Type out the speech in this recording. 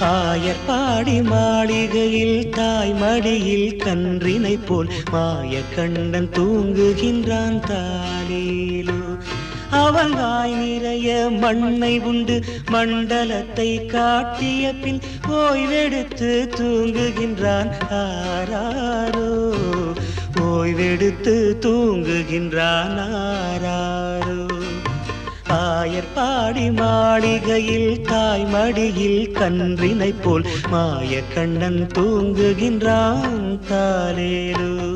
ஆயர்பாடி மாளிகையில் தாய் மடியில் கன்றினை போல் மாய கண்ணன் தூங்குகின்றான் தாலேலோ. அவன் வாய் நிறைய மண்ணை உண்டு மண்டலத்தை காட்டிய பின் ஓய்வெடுத்து தூங்குகின்றான் ஆராரோ. ஓய்வெடுத்து தூங்குகின்றான் ஆராரோ. ஆயர்பாடி மாளிகையில் தாய் மடியில் கன்றினை போல் மாய கண்ணன் தூங்குகின்றான் தாலேலோ.